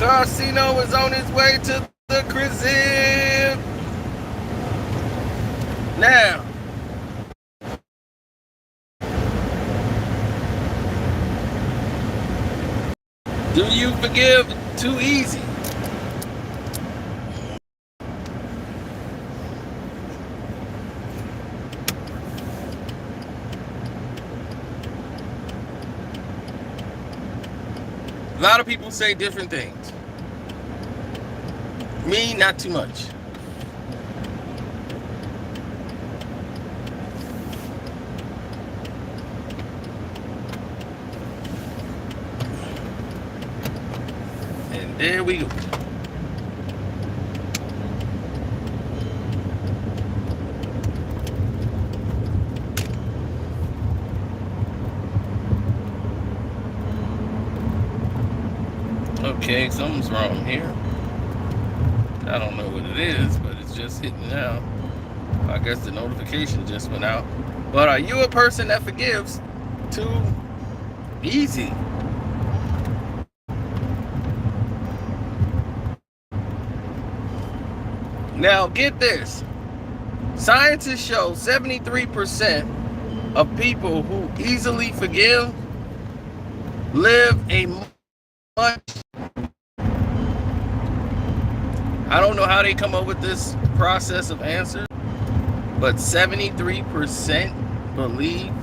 Casino is on his way to the crib. Now, do you forgive too easy? A lot of people say different things. Me, not too much. And there we go. Okay, something's wrong here. I don't know what it is, but it's just hitting now. I guess the notification just went out. But are you a person that forgives too easy? Now get this. Scientists show 73% of people who easily forgive live a much, I don't know how they come up with this process of answers, but 73% believe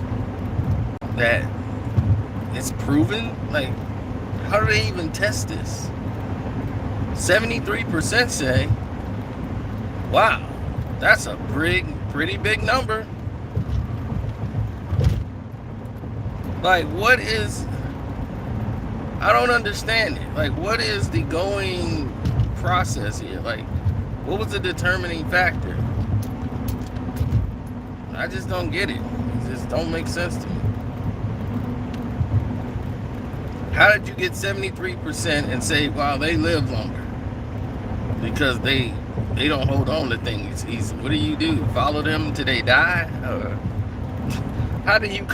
that it's proven. Like, how do they even test this? 73% say, wow, that's a pretty big number. Like, what is, I don't understand it. Like, what is the going process here? Like, what was the determining factor? I just don't get it. It just don't make sense to me. How did you get 73% and say, wow, they live longer? Because they don't hold on to things easy. What do? Follow them until they die? How do you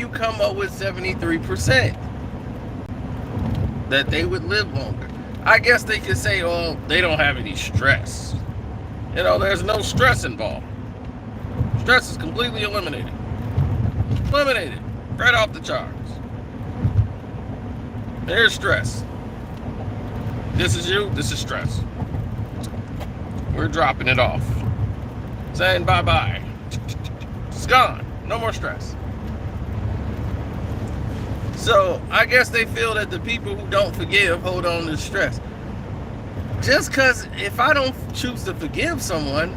come up with 73% that they would live longer? I guess they could say, oh, they don't have any stress. You know, there's no stress involved. Stress is completely eliminated. Eliminated. Right off the charts. There's stress. This is you, this is stress. We're dropping it off. Saying bye-bye. It's gone. No more stress. So, I guess they feel that the people who don't forgive hold on to stress. Just because if I don't choose to forgive someone,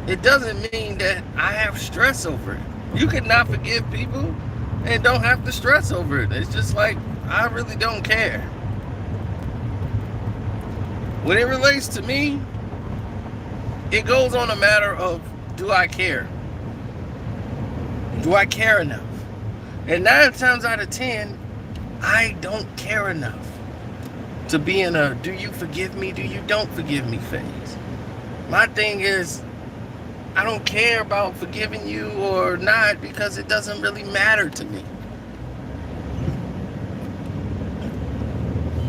it doesn't mean that I have stress over it. You could not forgive people and don't have to stress over it. It's just like, I really don't care. When it relates to me, it goes on a matter of, do I care? Do I care enough? And 9 times out of 10, I don't care enough to be in a do you forgive me, do you don't forgive me phase. My thing is, I don't care about forgiving you or not because it doesn't really matter to me.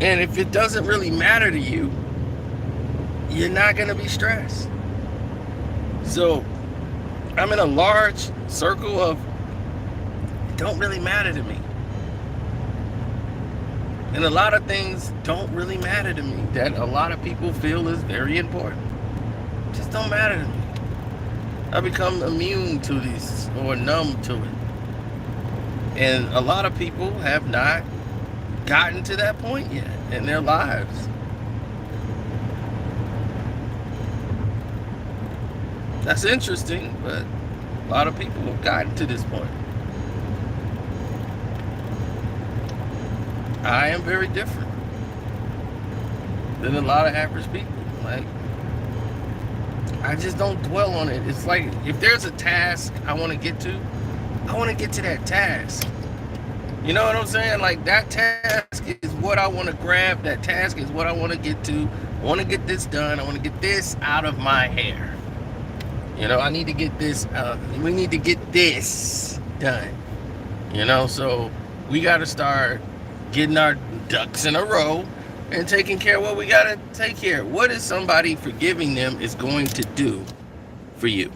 And if it doesn't really matter to you, you're not going to be stressed. So I'm in a large circle of it don't really matter to me. And a lot of things don't really matter to me that a lot of people feel is very important. Just don't matter to me. I become immune to this or numb to it. And a lot of people have not gotten to that point yet in their lives. That's interesting, but a lot of people have gotten to this point. I am very different than a lot of average people. Like, I just don't dwell on it. It's like, if there's a task I want to get to that task. You know what I'm saying? Like, that task is what I want to grab. That task is what I want to get to. I want to get this done. I want to get this out of my hair. You know, I need to get this, we need to get this done. You know, so we got to start getting our ducks in a row and taking care of what we got to take care of. What is somebody forgiving them is going to do for you?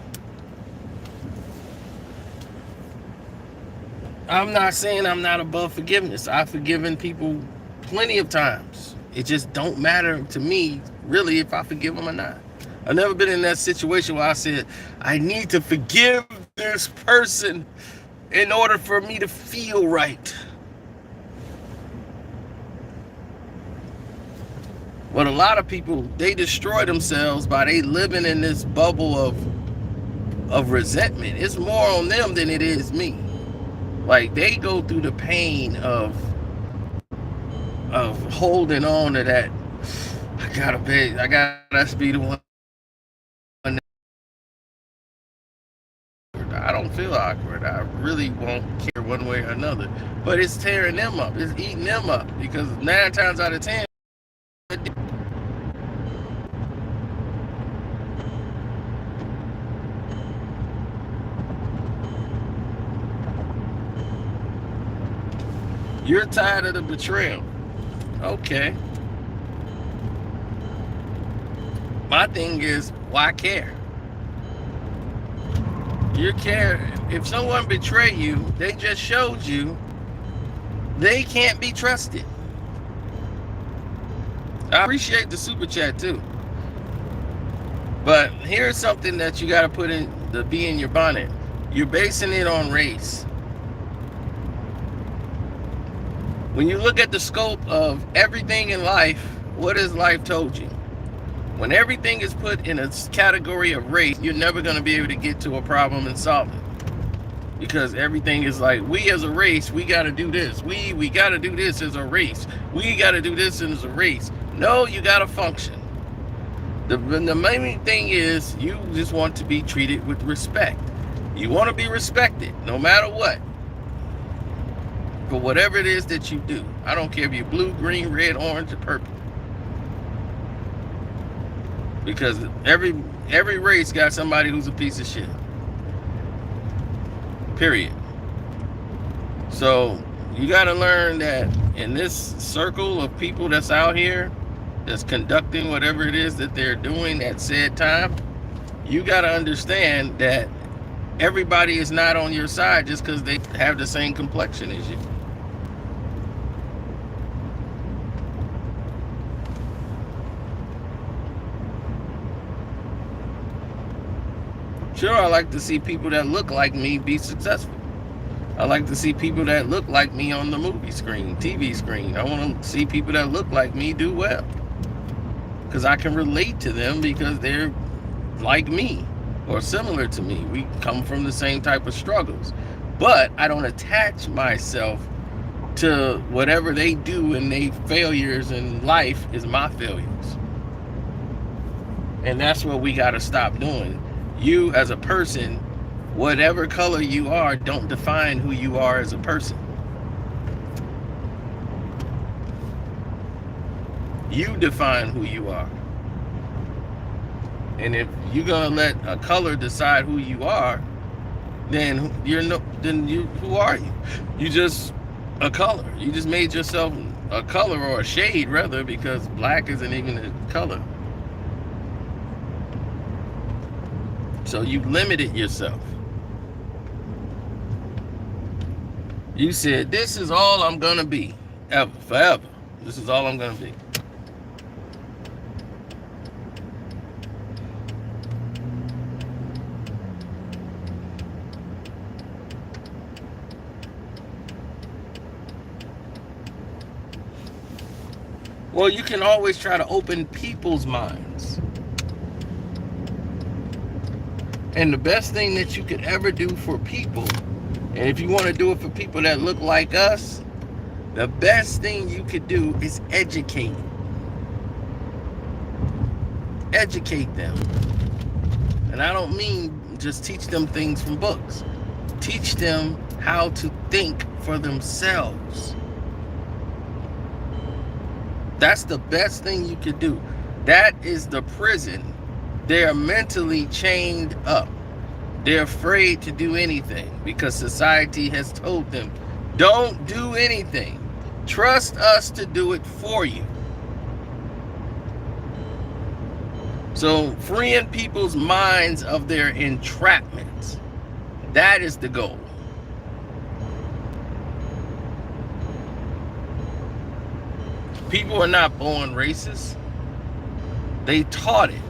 I'm not saying I'm not above forgiveness. I've forgiven people plenty of times. It just don't matter to me, really, if I forgive them or not. I've never been in that situation where I said, I need to forgive this person in order for me to feel right. But a lot of people, they destroy themselves by they living in this bubble of resentment. It's more on them than it is me. Like, they go through the pain of holding on to that. I gotta be the one. I don't feel awkward. I really won't care one way or another. But it's tearing them up. It's eating them up. Because 9 times out of 10, you're tired of the betrayal. Okay. My thing is, why care? You care. If someone betray you, they just showed you they can't be trusted. I appreciate the super chat too. But here's something that you got to put in the bee in your bonnet. You're basing it on race. When you look at the scope of everything in life, what has life told you? When everything is put in a category of race, you're never going to be able to get to a problem and solve it. Because everything is like, we as a race, we got to do this. We got to do this as a race. We got to do this as a race. No, you got to function. The main thing is you just want to be treated with respect. You want to be respected no matter what. For whatever it is that you do. I don't care if you're blue, green, red, orange, or purple. Because every race got somebody who's a piece of shit. Period. So you got to learn that in this circle of people that's out here, that's conducting whatever it is that they're doing at said time, you got to understand that everybody is not on your side just because they have the same complexion as you. Sure, I like to see people that look like me be successful. I like to see people that look like me on the movie screen, TV screen. I want to see people that look like me do well. Because I can relate to them because they're like me or similar to me. We come from the same type of struggles. But I don't attach myself to whatever they do and their failures in life is my failures. And that's what we got to stop doing. You as a person, whatever color you are, don't define who you are as a person. You define who you are. And if you're gonna let a color decide who you are, then who are you? You just a color. You just made yourself a color, or a shade rather, because black isn't even a color. So you limited yourself. You said, this is all I'm gonna be, ever, forever. This is all I'm gonna be. Well, you can always try to open people's minds. And the best thing that you could ever do for people, and if you want to do it for people that look like us, the best thing you could do is educate. Educate them. And I don't mean just teach them things from books. Teach them how to think for themselves. That's the best thing you could do. That is the prison. They're mentally chained up. They're afraid to do anything because society has told them, don't do anything. Trust us to do it for you. So freeing people's minds of their entrapments, that is the goal. People are not born racist. They taught it.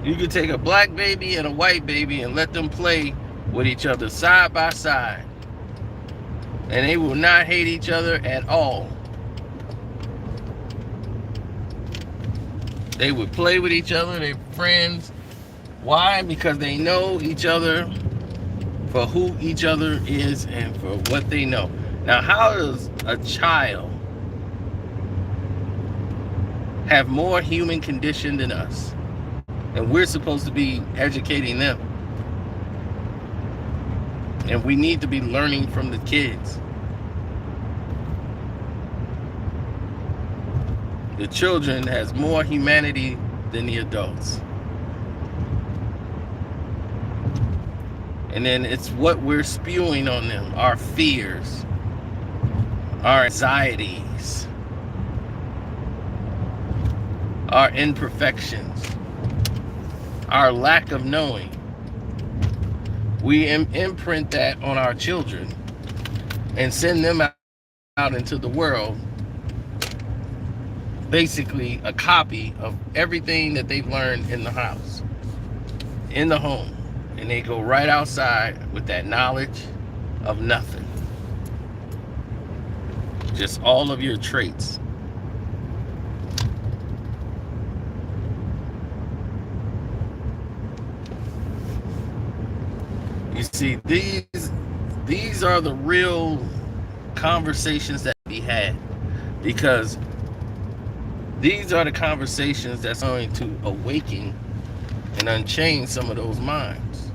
You could take a black baby and a white baby and let them play with each other side by side, and they will not hate each other at all. They would play with each other, they're friends. Why? Because they know each other for who each other is and for what they know. Now, how does a child have more human condition than us? And we're supposed to be educating them. And we need to be learning from the kids. The children has more humanity than the adults. And then it's what we're spewing on them, our fears, our anxieties, our imperfections, our lack of knowing. We imprint that on our children and send them out into the world, basically a copy of everything that they've learned in the house, in the home. And they go right outside with that knowledge of nothing. Just all of your traits. You see, these are the real conversations that we had, because these are the conversations that's going to awaken and unchain some of those minds.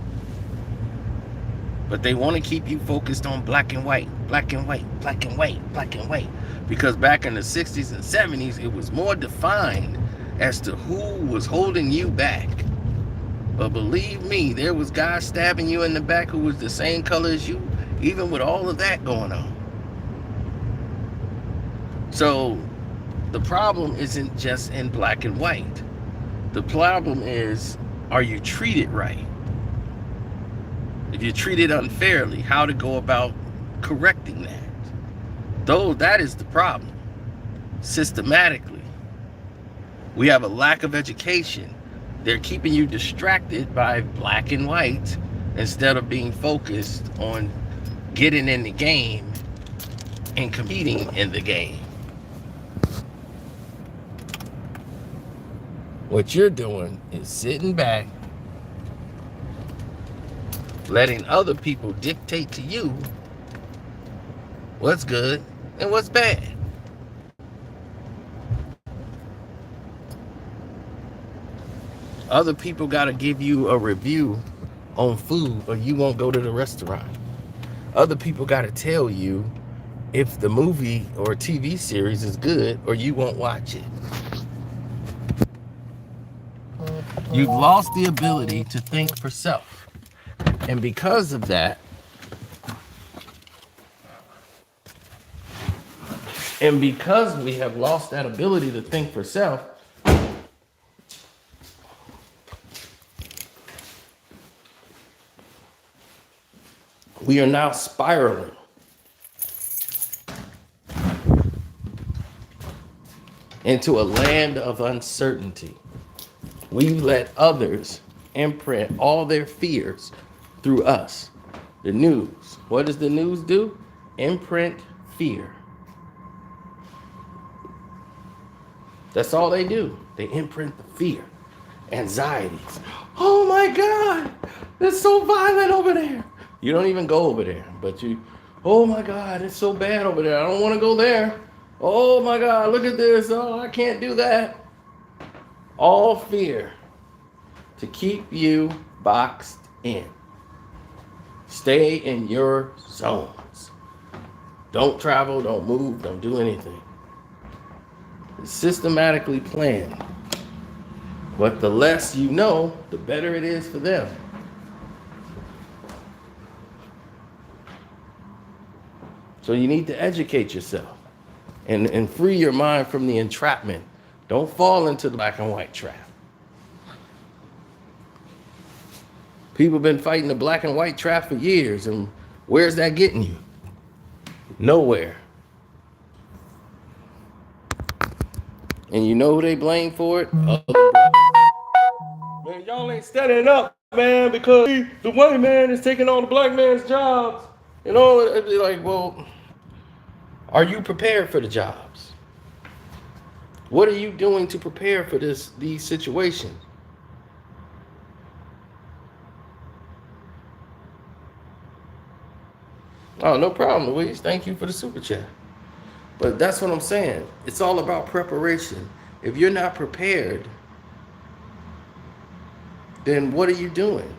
But they want to keep you focused on black and white, black and white, black and white, black and white. Because back in the 60s and 70s, it was more defined as to who was holding you back. But believe me, there was guys stabbing you in the back who was the same color as you, even with all of that going on. So the problem isn't just in black and white. The problem is, are you treated right? If you're treated unfairly, how to go about correcting that? Though that is the problem. Systematically, we have a lack of education. They're keeping you distracted by black and white instead of being focused on getting in the game and competing in the game. What you're doing is sitting back, letting other people dictate to you what's good and what's bad. Other people got to give you a review on food or you won't go to the restaurant. Other people got to tell you if the movie or TV series is good or you won't watch it. You've lost the ability to think for self. And because of that, and because we have lost that ability to think for self, we are now spiraling into a land of uncertainty. We've let others imprint all their fears through us. The news. What does the news do? Imprint fear. That's all they do. They imprint the fear, anxieties. Oh my God, it's so violent over there. You don't even go over there, but oh my God, it's so bad over there. I don't want to go there. Oh my God, look at this. Oh, I can't do that. All fear to keep you boxed in. Stay in your zones. Don't travel, don't move, don't do anything. It's systematically planned. But the less you know, the better it is for them. So you need to educate yourself and free your mind from the entrapment. Don't fall into the black and white trap. People have been fighting the black and white trap for years, and where's that getting you? Nowhere. And you know who they blame for it? Other brothers. Man, y'all ain't standing up, man, because the white man is taking all the black man's jobs. You know, it'd be like, well, are you prepared for the jobs? What are you doing to prepare for these situations? Oh, no problem, Louise. Thank you for the super chat. But that's what I'm saying. It's all about preparation. If you're not prepared, then what are you doing?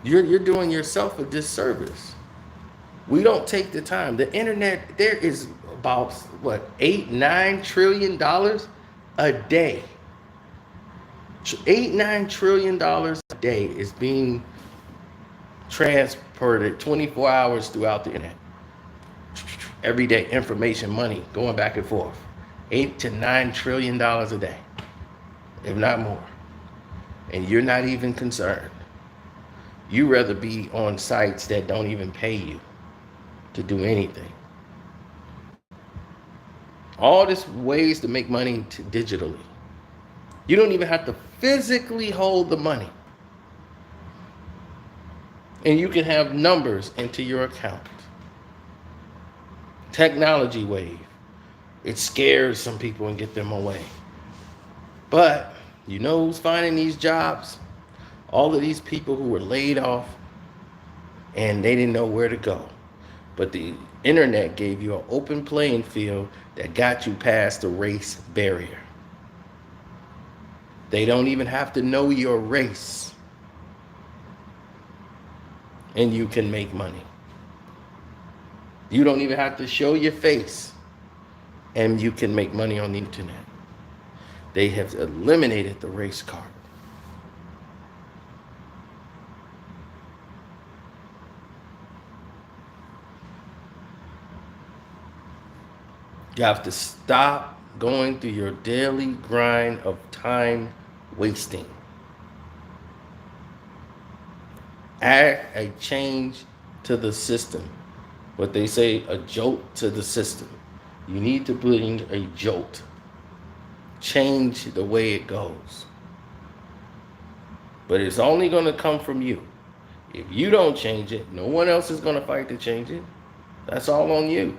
You're doing yourself a disservice. We don't take the time. The internet, there is about what, $8-9 trillion a day. $8-9 trillion a day is being transported 24 hours throughout the internet. Every day, information, money going back and forth. $8 to $9 trillion a day, if not more. And you're not even concerned. You rather be on sites that don't even pay you to do anything. All these ways to make money digitally. You don't even have to physically hold the money. And you can have numbers into your account. Technology wave. It scares some people and get them away. But you know who's finding these jobs? All of these people who were laid off and they didn't know where to go. But the internet gave you an open playing field that got you past the race barrier. They don't even have to know your race. And you can make money. You don't even have to show your face. And you can make money on the internet. They have eliminated the race card. You have to stop going through your daily grind of time wasting. Add a change to the system. What they say, a jolt to the system. You need to bring a jolt. Change the way it goes. But it's only going to come from you. If you don't change it, no one else is going to fight to change it. That's all on you.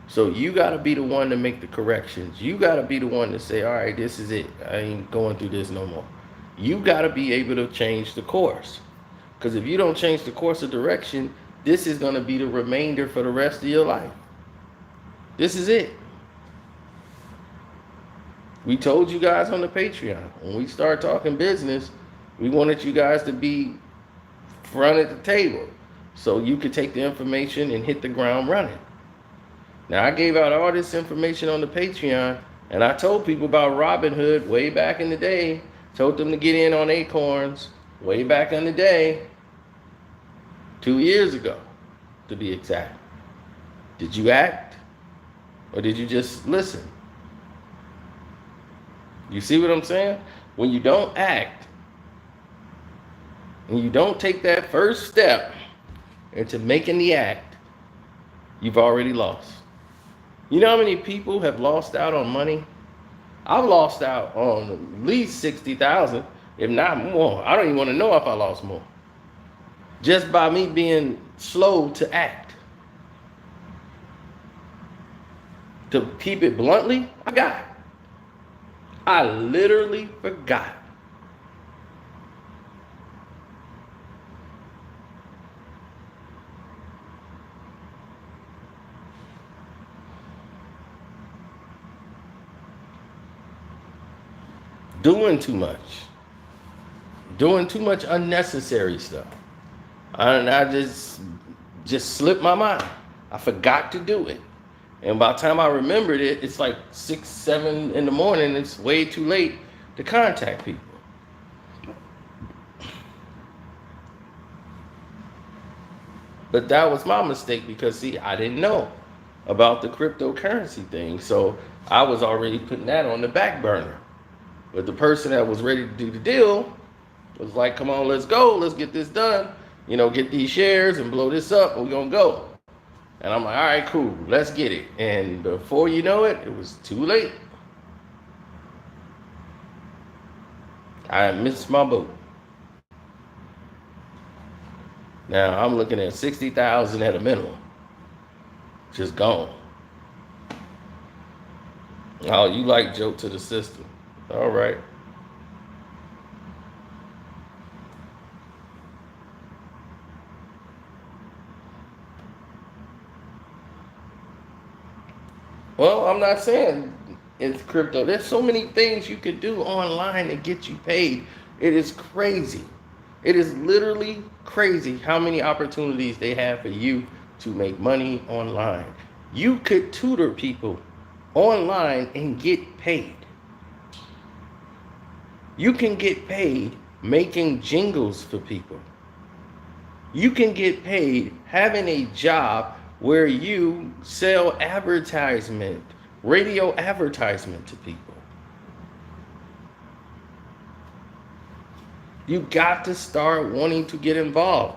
So you got to be the one to make the corrections. You got to be the one to say, all right, this is it. I ain't going through this no more. You got to be able to change the course. Because if you don't change the course of direction, this is going to be the remainder for the rest of your life. This is it. We told you guys on the Patreon, when we start talking business, we wanted you guys to be front at the table so you could take the information and hit the ground running. Now, I gave out all this information on the Patreon, and I told people about Robinhood way back in the day. Told them to get in on Acorns way back in the day. 2 years ago, to be exact. Did you act? Or did you just listen? You see what I'm saying? When you don't act, and you don't take that first step into making the act, you've already lost. You know how many people have lost out on money? I've lost out on at least 60,000, if not more. I don't even want to know if I lost more. Just by me being slow to act. To keep it bluntly, I forgot. I literally forgot. Doing too much. Doing too much unnecessary stuff. And I just slipped my mind. I forgot to do it. And by the time I remembered it, it's like 6, 7 in the morning. It's way too late to contact people. But that was my mistake because see, I didn't know about the cryptocurrency thing. So I was already putting that on the back burner. But the person that was ready to do the deal was like, come on, let's go, let's get this done. Get these shares and blow this up, and we're gonna go. And I'm like, all right, cool, let's get it. And before you know it, it was too late. I missed my boat. Now I'm looking at 60,000 at a minimum. Just gone. Oh, you like joke to the system. All right. Well, I'm not saying it's crypto. There's so many things you could do online to get you paid. It is crazy. It is literally crazy how many opportunities they have for you to make money online. You could tutor people online and get paid. You can get paid making jingles for people. You can get paid having a job where you sell advertisement, radio advertisement to people. You got to start wanting to get involved.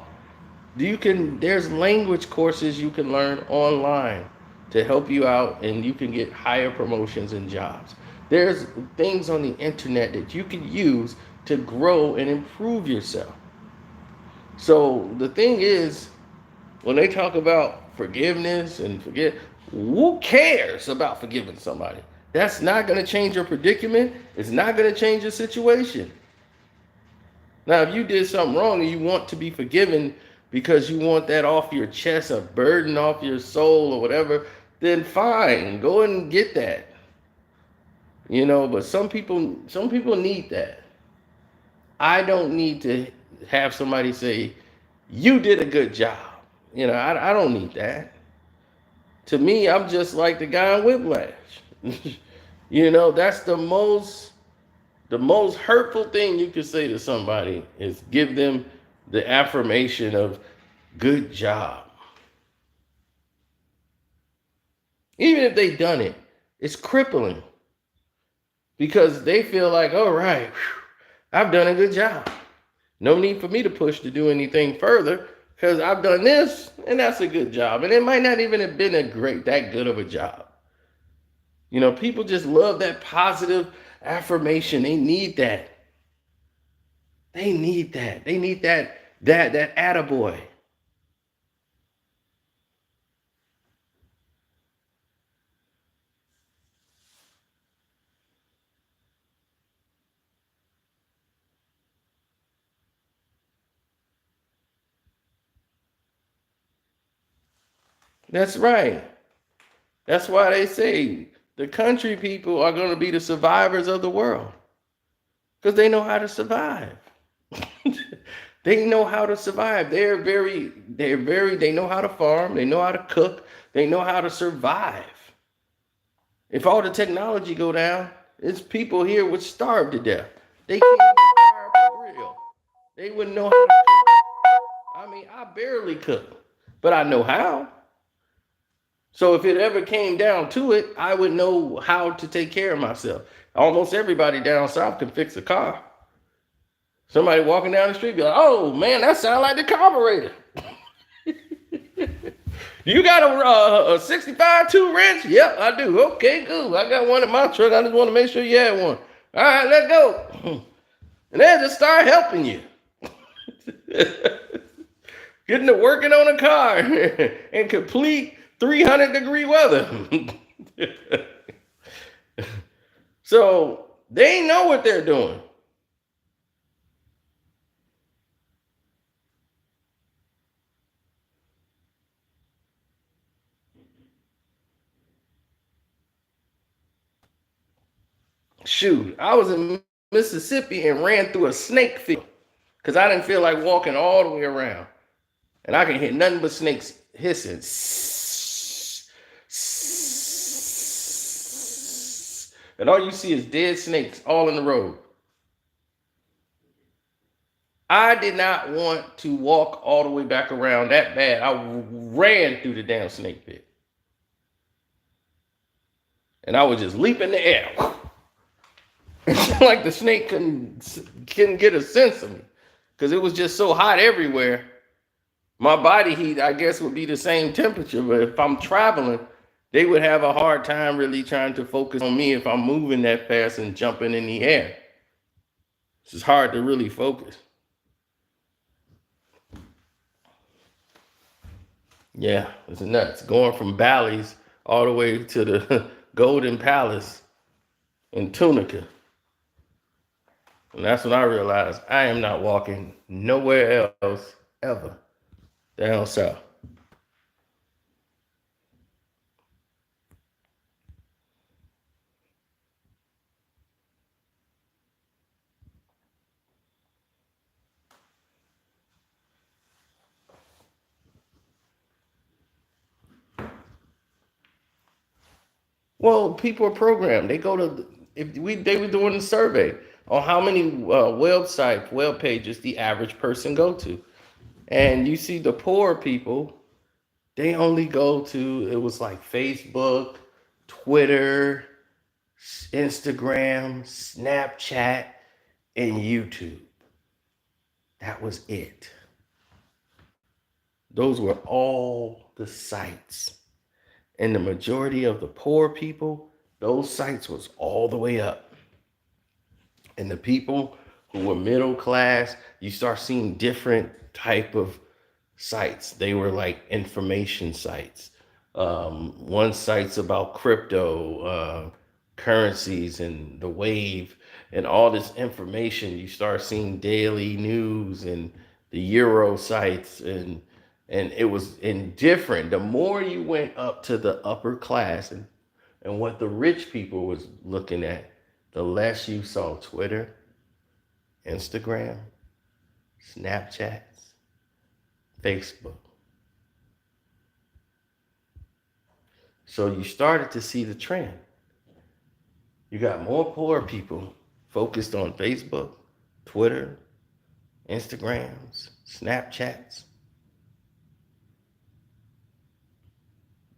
There's language courses you can learn online to help you out, and you can get higher promotions and jobs. There's things on the internet that you can use to grow and improve yourself. So the thing is, when they talk about forgiveness and who cares about forgiving somebody? That's not going to change your predicament. It's not going to change your situation. Now, if you did something wrong and you want to be forgiven because you want that off your chest, a burden off your soul or whatever, then fine, go and get that. But some people need that. I don't need to have somebody say, you did a good job. I don't need that. To me, I'm just like the guy in Whiplash. That's the most hurtful thing you could say to somebody is give them the affirmation of good job. Even if they've done it, it's crippling because they feel like, all right, I've done a good job. No need for me to push to do anything further because I've done this and that's a good job. And it might not even have been that good of a job. People just love that positive affirmation. They need that. They need that. They need that attaboy. That's right. That's why they say the country people are going to be the survivors of the world because they know how to survive. They know how to survive. They know how to farm. They know how to cook. They know how to survive. If all the technology go down, it's people here would starve to death. They can't even fire up a grill. They wouldn't know how to cook. I mean, I barely cook, but I know how. So if it ever came down to it, I would know how to take care of myself. Almost everybody down south can fix a car. Somebody walking down the street be like, oh man, that sounds like the carburetor. You got a 65 2 wrench? Yep, I do. Okay, good. I got one in my truck. I just want to make sure you had one. All right, let's go. And then just start helping you. Getting to working on a car in complete 300-degree weather. So they know what they're doing. Shoot, I was in Mississippi and ran through a snake field because I didn't feel like walking all the way around. And I can hear nothing but snakes hissing. And all you see is dead snakes all in the road. I did not want to walk all the way back around that bad. I ran through the damn snake pit. And I was just leaping in the air. Like the snake couldn't get a sense of me. Because it was just so hot everywhere. My body heat, I guess, would be the same temperature. But if I'm traveling, they would have a hard time really trying to focus on me if I'm moving that fast and jumping in the air. It's just hard to really focus. Yeah, it's nuts. Going from Bally's all the way to the Golden Palace in Tunica. And that's when I realized I am not walking nowhere else ever down south. Well, people are programmed. They go to if we they were doing a survey on how many web pages the average person go to, and you see the poor people, they only go to it was like Facebook, Twitter, Instagram, Snapchat, and YouTube. That was it. Those were all the sites. And the majority of the poor people, those sites was all the way up. And the people who were middle class, you start seeing different type of sites. They were like information sites. One site's about crypto, currencies and the wave and all this information. You start seeing daily news and the Euro sites and it was indifferent. The more you went up to the upper class and what the rich people was looking at, the less you saw Twitter, Instagram, Snapchats, Facebook. So you started to see the trend. You got more poor people focused on Facebook, Twitter, Instagrams, Snapchats,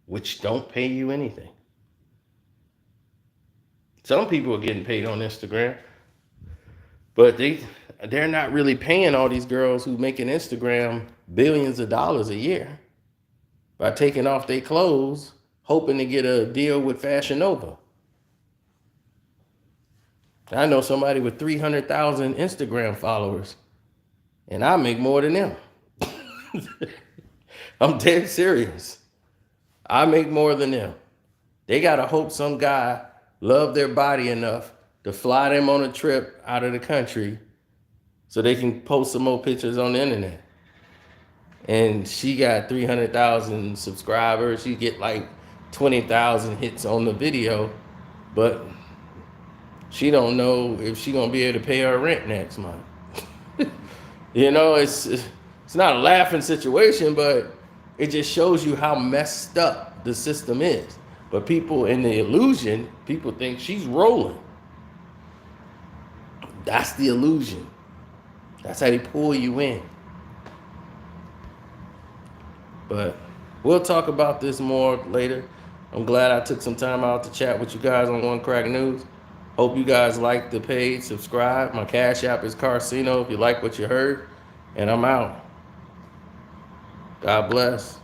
which don't pay you anything. Some people are getting paid on Instagram, but they're not really paying all these girls who making Instagram billions of dollars a year by taking off their clothes, hoping to get a deal with Fashion Nova. I know somebody with 300,000 Instagram followers, and I make more than them. I'm dead serious. I make more than them. They gotta hope some guy love their body enough to fly them on a trip out of the country so they can post some more pictures on the internet. And she got 300,000 subscribers. She get like 20,000 hits on the video, but she don't know if she gonna be able to pay her rent next month. You know, it's not a laughing situation, but it just shows you how messed up the system is. But people in the illusion, people think she's rolling. That's the illusion. That's how they pull you in. But we'll talk about this more later. I'm glad I took some time out to chat with you guys on One Crack News. Hope you guys like the page, subscribe. My Cash App is Carcino if you like what you heard. And I'm out. God bless.